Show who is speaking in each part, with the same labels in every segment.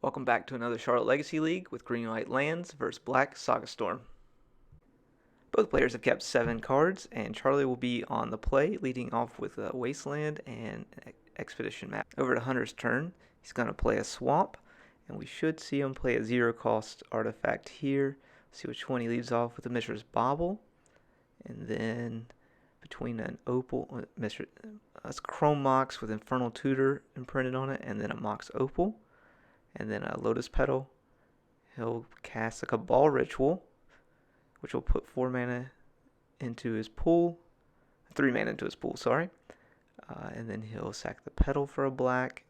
Speaker 1: Welcome back to another Charlotte Legacy League with Green White Lands versus Black Saga Storm. Both players have kept 7 cards, and Charlie will be on the play, leading off with a Wasteland and Expedition map. Over to Hunter's turn, he's going to play a Swamp, and we should see him play a 0-cost artifact here. See which one he leaves off with the Mishra's Bauble, and then between an Opal, that's Chrome Mox with Infernal Tutor imprinted on it, and then a Mox Opal, and then a Lotus Petal. He'll cast a Cabal Ritual, which will put 4 mana into his pool, 3 mana into his pool, sorry. And then he'll sack the Petal for a black,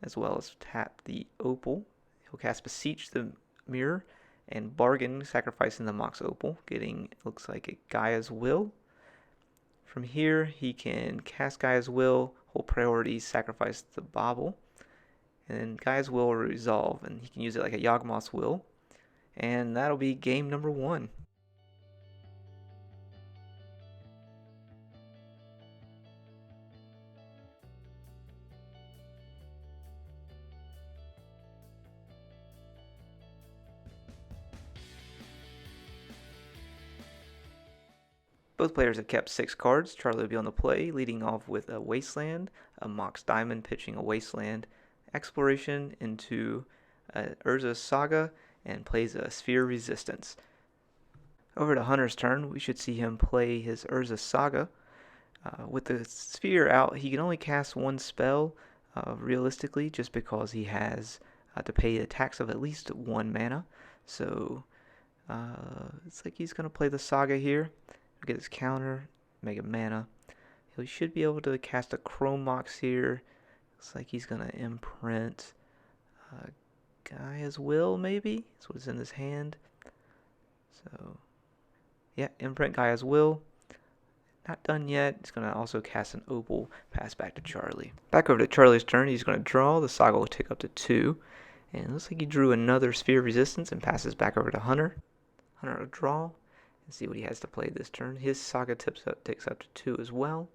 Speaker 1: as well as tap the Opal. He'll cast Beseech the Mirror and bargain, sacrificing the Mox Opal, getting, looks like a Gaia's Will. From here, he can cast Gaia's Will, hold priority, sacrifice the Bauble, and then Gaia's Will will resolve, and he can use it like a Yawgmoth's Will. And that'll be game number 1. Both players have kept 6 cards. Charlie will be on the play, leading off with a Wasteland, a Mox Diamond pitching a Wasteland, Exploration into Urza's Saga, and plays a Sphere Resistance. Over to Hunter's turn, we should see him play his Urza's Saga. With the Sphere out, he can only cast 1 spell, realistically, just because he has to pay a tax of at least 1 mana. So it's like he's going to play the Saga here. Get his counter, make a mana. He should be able to cast a Chrome Mox here. Looks like he's going to imprint Gaia's Will, maybe? That's what's in his hand. So, yeah, imprint Gaia's Will. Not done yet. He's going to also cast an Opal, pass back to Charlie. Back over to Charlie's turn. He's going to draw. The Saga will tick up to 2. And it looks like he drew another Sphere Resistance and passes back over to Hunter. Hunter will draw. And see what he has to play this turn. His Saga takes up to 2 as well.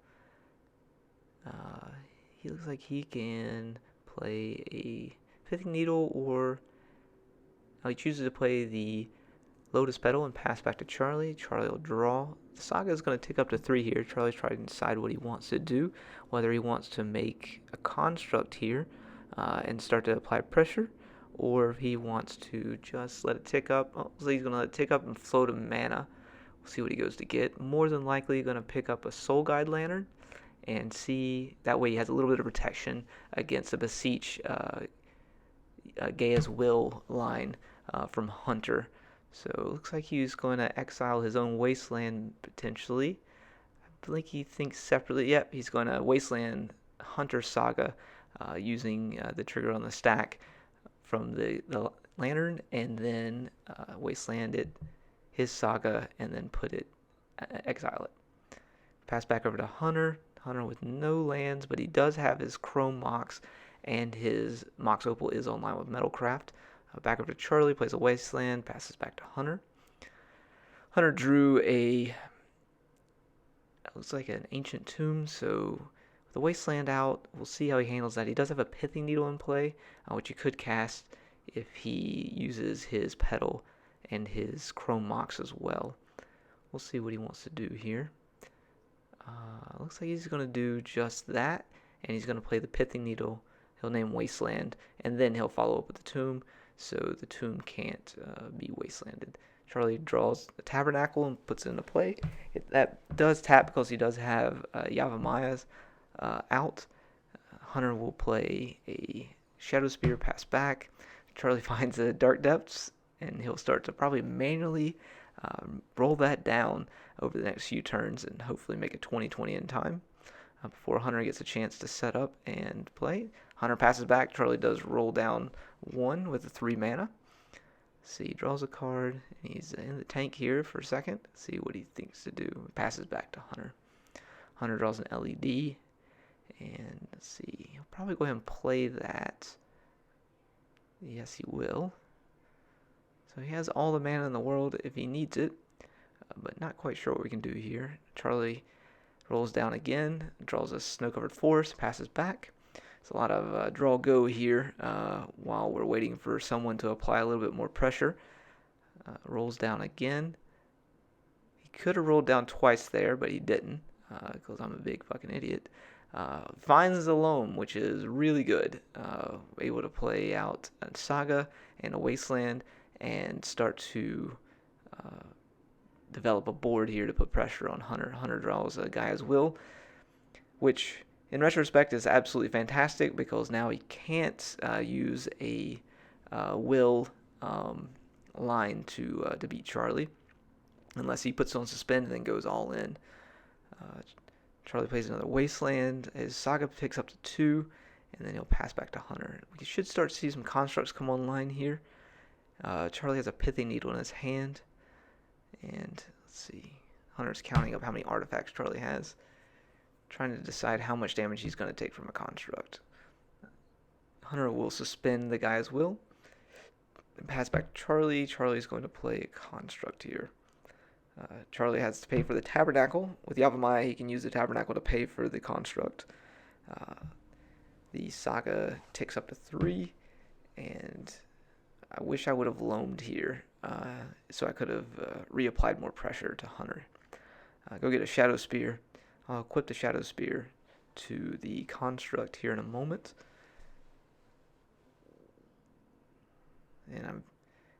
Speaker 1: He looks like he can play a Pithing Needle, or he chooses to play the Lotus Petal and pass back to Charlie. Charlie will draw. The Saga is going to tick up to 3 here. Charlie's trying to decide what he wants to do, whether he wants to make a construct here and start to apply pressure, or if he wants to just let it tick up. So he's going to let it tick up and float a mana. We'll see what he goes to get. More than likely going to pick up a Soul Guide Lantern and see, that way he has a little bit of protection against a Beseech Gaia's Will line from Hunter. So it looks like he's going to exile his own Wasteland potentially. I think he thinks separately. Yep, he's going to Wasteland Hunter Saga using the trigger on the stack from the Lantern, and then Wasteland it, his Saga, and then exile it. Pass back over to Hunter. Hunter with no lands, but he does have his Chrome Mox, and his Mox Opal is online with Metalcraft. Back over to Charlie, plays a Wasteland, passes back to Hunter. Hunter drew it looks like an Ancient Tomb, so with the Wasteland out, we'll see how he handles that. He does have a Pithing Needle in play, which he could cast if he uses his Petal and his Chrome Mox as well. We'll see what he wants to do here. Looks like he's going to do just that, and he's going to play the Pithing Needle. He'll name Wasteland, and then he'll follow up with the Tomb, so the Tomb can't be Wastelanded. Charlie draws the Tabernacle and puts it into play. That does tap because he does have Yavimaya out. Hunter will play a Shadow Spear, pass back. Charlie finds the Dark Depths, and he'll start to probably manually roll that down over the next few turns and hopefully make it 20-20 in time before Hunter gets a chance to set up and play. Hunter passes back. Charlie does roll down 1 with a 3 mana. See, he draws a card, and he's in the tank here for a second. See what he thinks to do. Passes back to Hunter. Hunter draws an LED, and let's see, he'll probably go ahead and play that. Yes, he will. So he has all the mana in the world if he needs it, but not quite sure what we can do here. Charlie rolls down again, draws a Snow-Covered Forest, passes back. It's a lot of draw go here while we're waiting for someone to apply a little bit more pressure. Rolls down again. He could have rolled down twice there, but he didn't because I'm a big fucking idiot. Finds the loam, which is really good. Able to play out a Saga and a Wasteland and start to develop a board here to put pressure on Hunter. Hunter draws a Gaia's Will, which in retrospect is absolutely fantastic because now he can't use a will line to beat Charlie unless he puts on suspend and then goes all in. Charlie plays another Wasteland. His Saga picks up to 2, and then he'll pass back to Hunter. We should start to see some constructs come online here. Charlie has a Pithing Needle in his hand. And let's see. Hunter's counting up how many artifacts Charlie has. Trying to decide how much damage he's going to take from a construct. Hunter will suspend the Gaia's Will. And pass back to Charlie. Charlie's going to play a construct here. Charlie has to pay for the Tabernacle. With Yavimaya, he can use the Tabernacle to pay for the construct. The Saga takes up to 3. And I wish I would have loamed here. So I could have reapplied more pressure to Hunter. Go get a Shadow Spear. I'll equip the Shadow Spear to the construct here in a moment. And I'm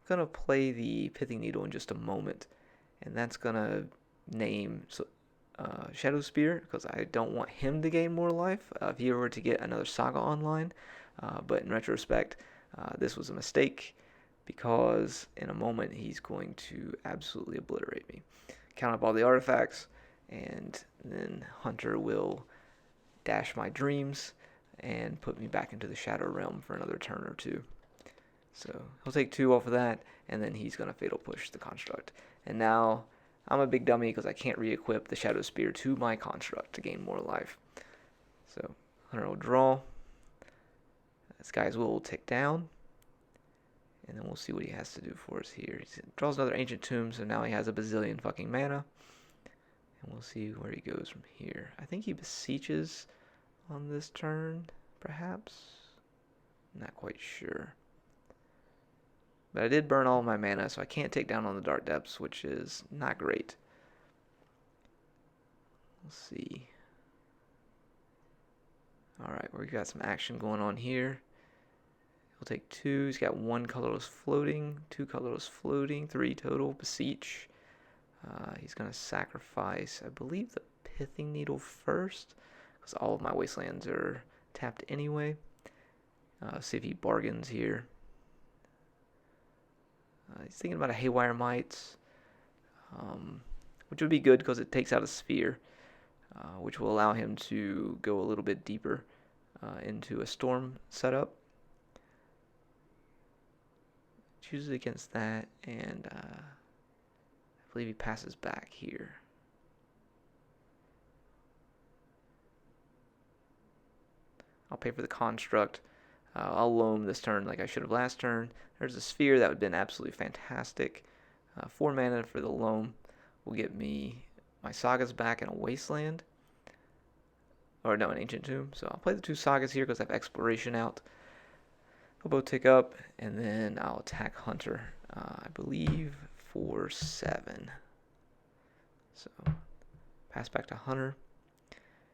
Speaker 1: going to play the Pithing Needle in just a moment. And that's going to name Shadow Spear because I don't want him to gain more life if he were to get another Saga online. But in retrospect, this was a mistake because in a moment he's going to absolutely obliterate me. Count up all the artifacts, and then Hunter will dash my dreams and put me back into the Shadow Realm for another turn or 2. So he'll take 2 off of that, and then he's going to Fatal Push the construct. And now I'm a big dummy because I can't re-equip the Shadow Spear to my construct to gain more life. So Hunter will draw. This Guy's Will tick down. And then we'll see what he has to do for us here. He draws another Ancient Tomb, so now he has a bazillion fucking mana. And we'll see where he goes from here. I think he beseeches on this turn, perhaps? Not quite sure. But I did burn all my mana, so I can't take down on the Dark Depths, which is not great. We'll see. Alright, we've got some action going on here. He'll take 2. He's got 1 colorless floating, 2 colorless floating, 3 total. Beseech. He's going to sacrifice, I believe, the Pithing Needle first, because all of my Wastelands are tapped anyway. See if he bargains here. He's thinking about a Haywire Mites, which would be good because it takes out a Sphere, which will allow him to go a little bit deeper into a Storm setup. Chooses against that, and I believe he passes back here. I'll pay for the construct. I'll loam this turn like I should have last turn. There's a Sphere. That would have been absolutely fantastic. 4 mana for the loam will get me my Sagas back in a Wasteland. Or no, an Ancient Tomb. So I'll play the 2 Sagas here because I have Exploration out. They'll both tick up, and then I'll attack Hunter, I believe, for 7. So, pass back to Hunter.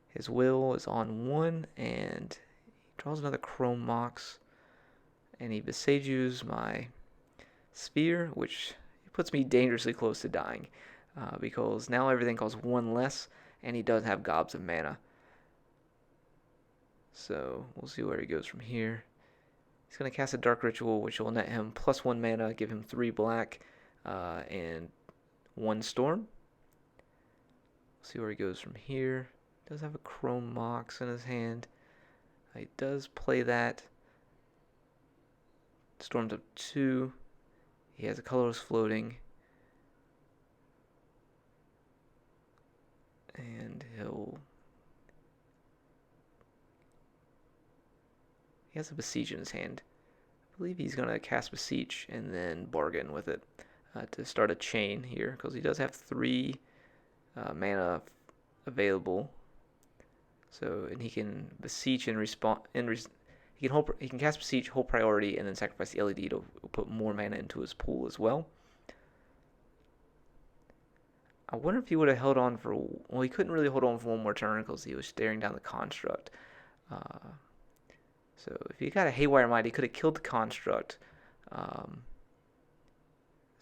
Speaker 1: His will is on 1, and he draws another Chrome Mox, and he besages my Sphere, which puts me dangerously close to dying, because now everything costs 1 less, and he does have Gobs of Mana. So, we'll see where he goes from here. He's going to cast a Dark Ritual, which will net him +1 mana, give him 3 black, and 1 storm. See where he goes from here. Does have a Chrome Mox in his hand. He does play that. Storms up 2. He has a colorless floating. And he has a Beseech in his hand. I believe he's going to cast Beseech and then bargain with it to start a chain here, because he does have 3 mana available. So, and he can beseech and respond. He can cast beseech, hold priority, and then sacrifice the LED to put more mana into his pool as well. I wonder if he would have held on for. Well, he couldn't really hold on for one more turn because he was staring down the construct. Uh, so if he got a Haywire Might, he could have killed the construct. Um,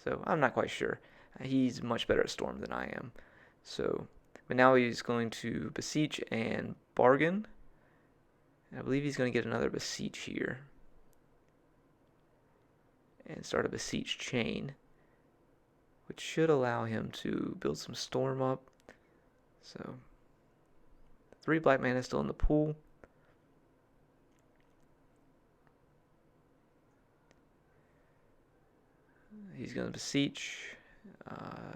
Speaker 1: so I'm not quite sure. He's much better at Storm than I am. So, but now he's going to beseech and bargain. I believe he's going to get another beseech here. And start a beseech chain, which should allow him to build some storm up. So 3 black mana still in the pool. He's going to beseech.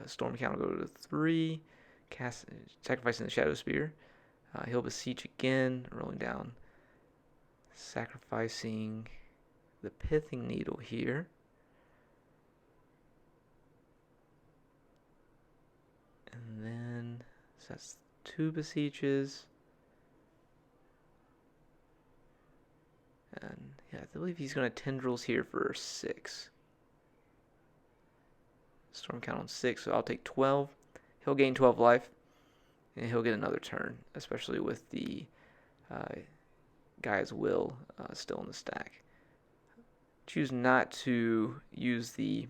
Speaker 1: Storm count will go to 3. Sacrificing the Shadow Spear. He'll beseech again, rolling down. Sacrificing the Pithing Needle here. And then, so that's 2 beseeches. And yeah, I believe he's going to Tendrils here for 6. Storm count on 6, so I'll take 12. He'll gain 12 life, and he'll get another turn, especially with the Gaia's Will still in the stack. Choose not to use the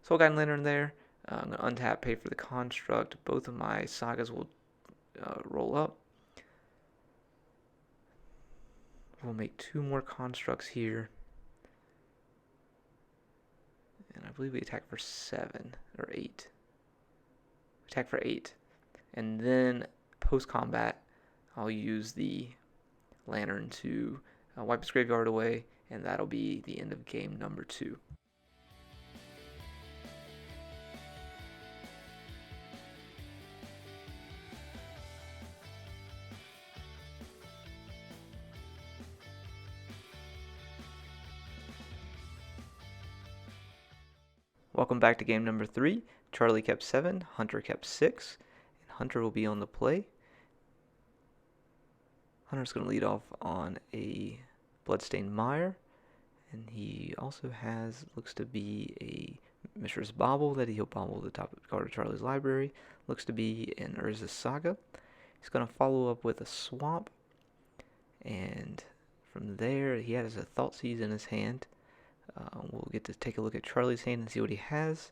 Speaker 1: Soul Guide Lantern there. I'm going to untap, pay for the construct. Both of my sagas will roll up. We'll make 2 more constructs here. And I believe we attack for 7 or 8. Attack for 8. And then post-combat, I'll use the lantern to wipe his graveyard away, and that'll be the end of game number 2. Welcome back to game number 3. Charlie kept 7, Hunter kept 6, and Hunter will be on the play. Hunter's going to lead off on a Bloodstained Mire, and he also has, looks to be a Mishra's Bauble that he'll bobble the top card of Charlie's library. Looks to be an Urza's Saga. He's going to follow up with a Swamp, and from there he has a Thoughtseize in his hand. We'll get to take a look at Charlie's hand and see what he has.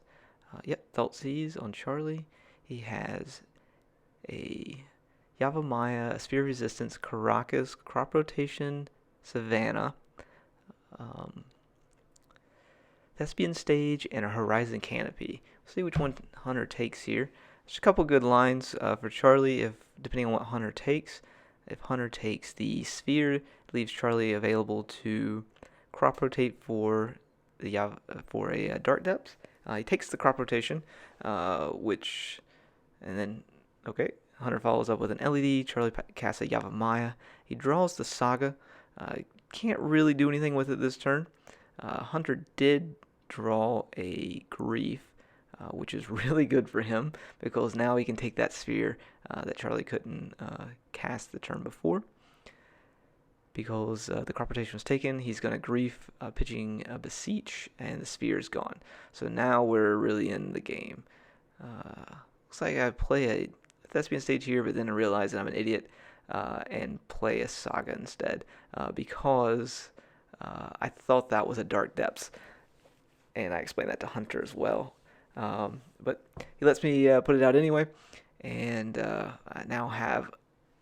Speaker 1: Yep, Thoughtseize on Charlie. He has a Yavimaya, a Sphere of Resistance, Karakas, Crop Rotation, Savannah, Thespian Stage, and a Horizon Canopy. We'll see which one Hunter takes here. There's a couple good lines for Charlie, depending on what Hunter takes. If Hunter takes the Sphere, it leaves Charlie available to crop rotate for a Dark Depths. He takes the crop rotation, and then Hunter follows up with an LED. Charlie casts a Yavimaya. He draws the Saga. Can't really do anything with it this turn. Hunter did draw a Grief, which is really good for him because now he can take that Sphere that Charlie couldn't cast the turn before. Because the crop rotation was taken, he's going to Grief, pitching a Beseech, and the Sphere is gone. So now we're really in the game. Looks like I play a Thespian Stage here, but then I realize that I'm an idiot and play a Saga instead because I thought that was a Dark Depths, and I explained that to Hunter as well. But he lets me put it out anyway, and I now have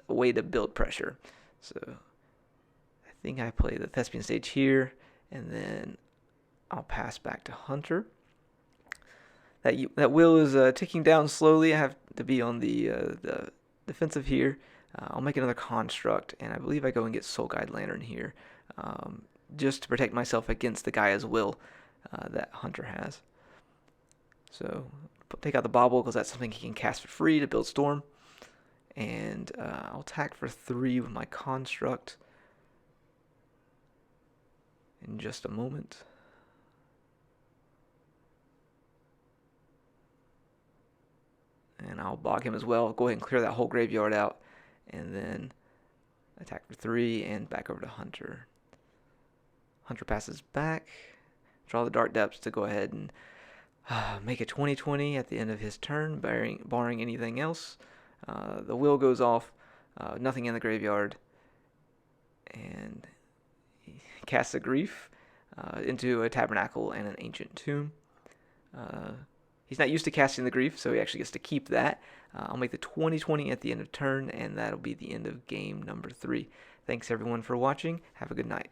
Speaker 1: a way to build pressure. So I think I play the Thespian Stage here, and then I'll pass back to Hunter. That will is ticking down slowly. I have to be on the defensive here. I'll make another construct, and I believe I go and get Soul Guide Lantern here, just to protect myself against the Gaia's Will that Hunter has. So take out the Bauble because that's something he can cast for free to build Storm. And I'll attack for 3 with my construct in just a moment. And I'll bog him as well. Go ahead and clear that whole graveyard out. And then attack for 3, and back over to Hunter. Hunter passes back. Draw the Dark Depths to go ahead and make a 20/20 at the end of his turn, barring anything else. The wheel goes off. Nothing in the graveyard. And he casts a Grief into a Tabernacle and an Ancient Tomb. He's not used to casting the Grief, so he actually gets to keep that. I'll make the 20/20 at the end of turn, and that'll be the end of game number 3. Thanks everyone for watching. Have a good night.